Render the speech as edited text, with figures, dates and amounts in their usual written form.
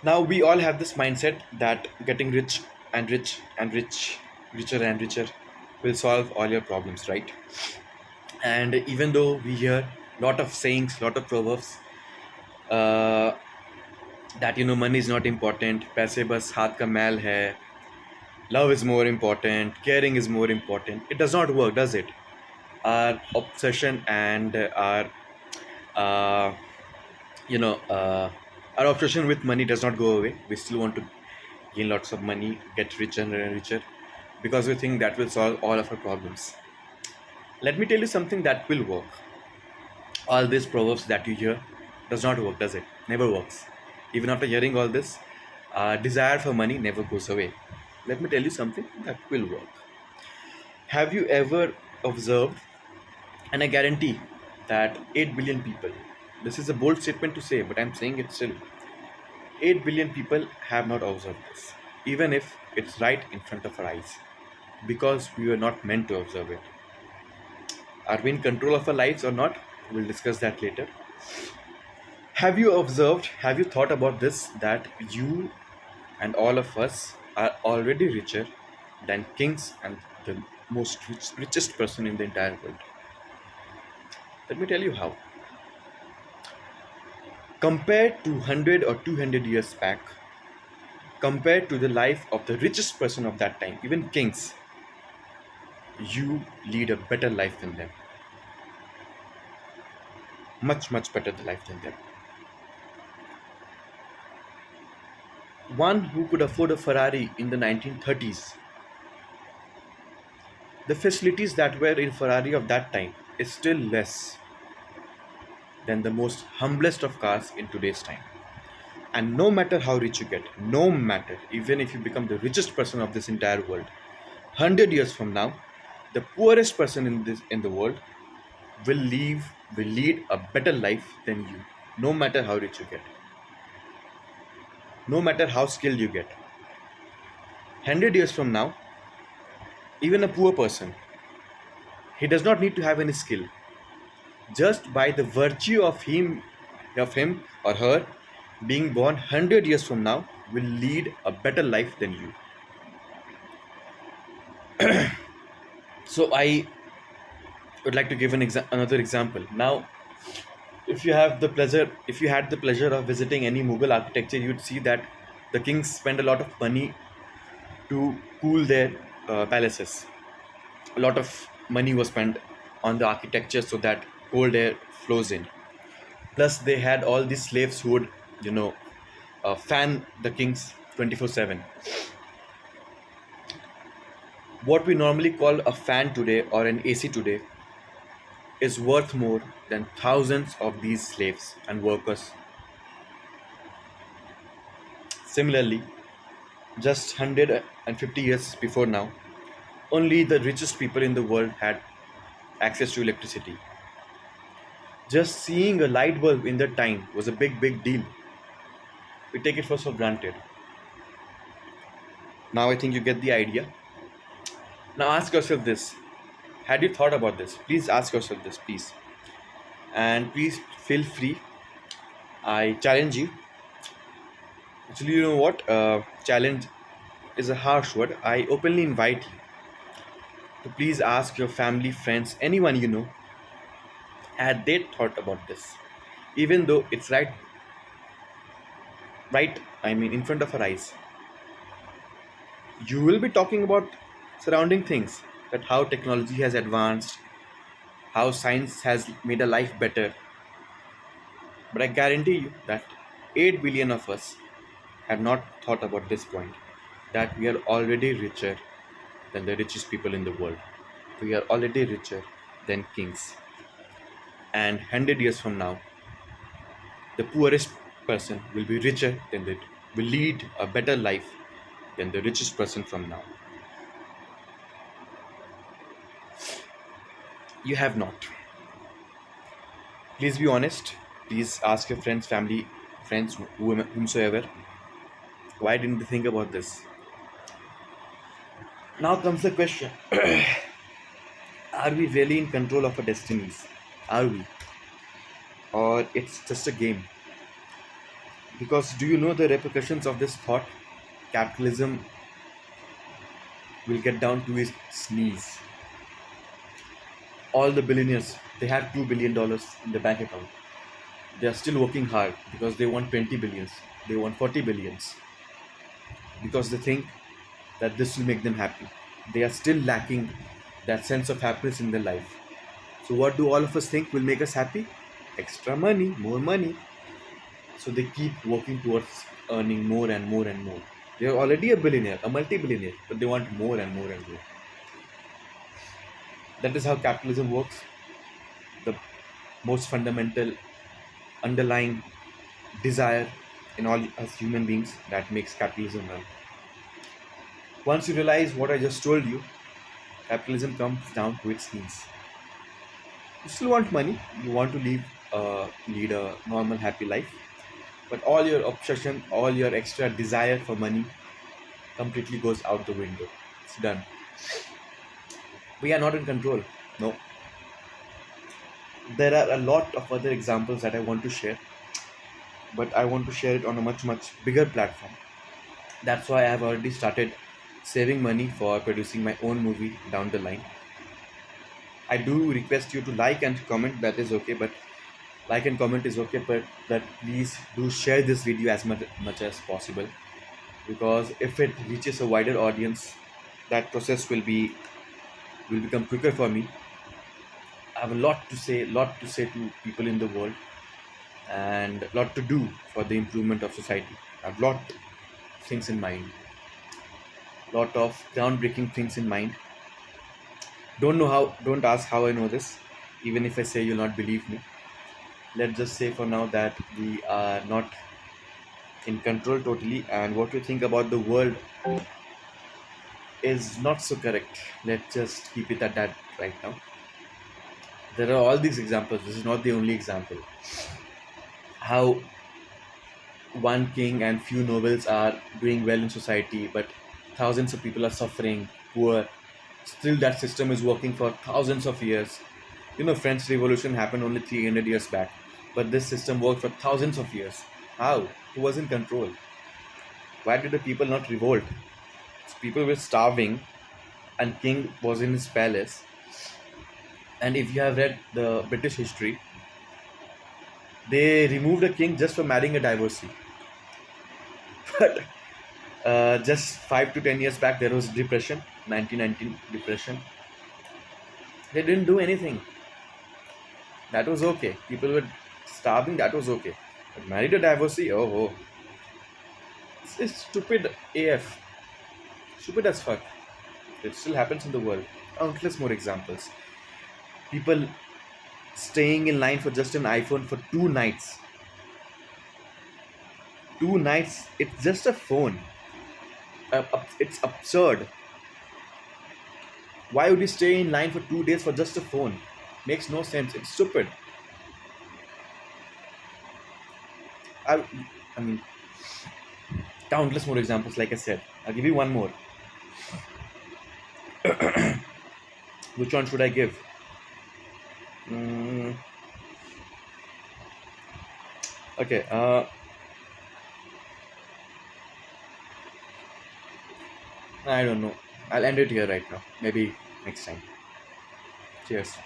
Now we all have this mindset that getting rich and rich and rich, richer and richer will solve all your problems, right? And even though we hear lot of sayings, lot of proverbs, uh, that money is not important, पैसे बस हाथ का मैल है, love is more important, caring is more important. It does not work, does it? Our obsession and uh, you know uh, our obsession with money does not go away. We still want to gain lots of money, get richer and richer, because we think that will solve all of our problems. Let me tell you something that will work. All these proverbs that you hear does not work, does it? Never works. Even after hearing all this, desire for money never goes away. Let me tell you something that will work. Have you ever observed, and I guarantee that 8 billion people, this is a bold statement to say, but I'm saying it still, 8 billion people have not observed this, even if it's right in front of our eyes, because we were not meant to observe it. Are we in control of our lives or not? We'll discuss that later. Have you observed, have you thought about this, that you and all of us are already richer than kings and the richest person in the entire world? Let me tell you how. Compared to 100 or 200 years back, compared to the life of the richest person of that time, even kings, you lead a better life than them. Much, much better life than them. One who could afford a Ferrari in the 1930s, the facilities that were in Ferrari of that time is still less than the most humblest of cars in today's time. And no matter how rich you get, no matter, even if you become the richest person of this entire world, 100 years from now, the poorest person in the world will lead a better life than you, no matter how rich you get, no matter how skilled you get. 100 years from now, even a poor person, he does not need to have any skill. Just by the virtue of him or her being born 100 years from now, will lead a better life than you. So I would like to give another example. Now, if you had the pleasure of visiting any Mughal architecture, you'd see that the kings spend a lot of money to cool their palaces. A lot of money was spent on the architecture so that cold air flows in. Plus, they had all these slaves who would, fan the kings 24/7. What we normally call a fan today or an AC today is worth more than thousands of these slaves and workers. Similarly, just 150 years before now, only the richest people in the world had access to electricity. Just seeing a light bulb in that time was a big, big deal. We take it for granted. Now I think you get the idea. Now ask yourself this. Had you thought about this? Please ask yourself this, please. And please feel free. I challenge you. Actually, you know what? Challenge is a harsh word. I openly invite you to please ask your family, friends, anyone you know, had they thought about this? Even though it's right, I mean, in front of our eyes. You will be talking about surrounding things, that how technology has advanced, how science has made a life better. But I guarantee you that 8 billion of us have not thought about this point, that we are already richer than the richest people in the world. We are already richer than kings. And 100 years from now, the poorest person will be richer than the will lead a better life than the richest person from now. You have not. Please be honest. Please ask your friends, family, friends, whomsoever, why didn't they think about this? Now comes the question. Are we really in control of our destinies? Are we? Or it's just a game? Because do you know the repercussions of this thought? Capitalism will get down to its knees. All the billionaires, they have $2 billion in the bank account. They are still working hard because they want 20 billions, they want 40 billions, because they think that this will make them happy. They are still lacking that sense of happiness in their life. So, what do all of us think will make us happy? Extra money, more money. So, they keep working towards earning more and more and more. They are already a billionaire, a multi billionaire, but they want more and more and more. That is how capitalism works. The most fundamental underlying desire in all us human beings that makes capitalism run. Once you realize what I just told you, capitalism comes down to its knees. You still want money, you want to lead a normal, happy life, but all your obsession, all your extra desire for money completely goes out the window. It's done. We are not in control. No. There are a lot of other examples that I want to share, but I want to share it on a much, much bigger platform. That's why I have already started saving money for producing my own movie down the line. I do request you to like and comment, that is okay, but like and comment is okay, but that please do share this video as much as possible, because if it reaches a wider audience, that process will become quicker for me. I have a lot to say to people in the world, and a lot to do for the improvement of society. I have lot things in mind, lot of groundbreaking things in mind. Don't ask how I know this. Even if I say, you'll not believe me. Let's just say for now that we are not in control totally, and what we think about the world is not so correct. Let's just keep it at that right now. There are all these examples. This is not the only example. How one king and few nobles are doing well in society, but thousands of people are suffering, poor. Still, that system is working for thousands of years. You know, French Revolution happened only 300 years back, but this system worked for thousands of years. How? Who was in control? Why did the people not revolt? People were starving, and king was in his palace. And if you have read the British history, they removed a king just for marrying a divorcee. But just 5 to 10 years back, there was depression, 1919 depression. They didn't do anything. That was okay. People were starving. That was okay. But married a divorcee, oh, it's stupid AF. Stupid as fuck. It still happens in the world. Countless more examples. People staying in line for just an iPhone for 2 nights. 2 nights. It's just a phone. It's absurd. Why would you stay in line for 2 days for just a phone? Makes no sense. It's stupid. I, I mean, countless more examples. Like I said, I'll give you one more. Which one should I give? Mm, okay. I don't know. I'll end it here right now. Maybe next time. Cheers.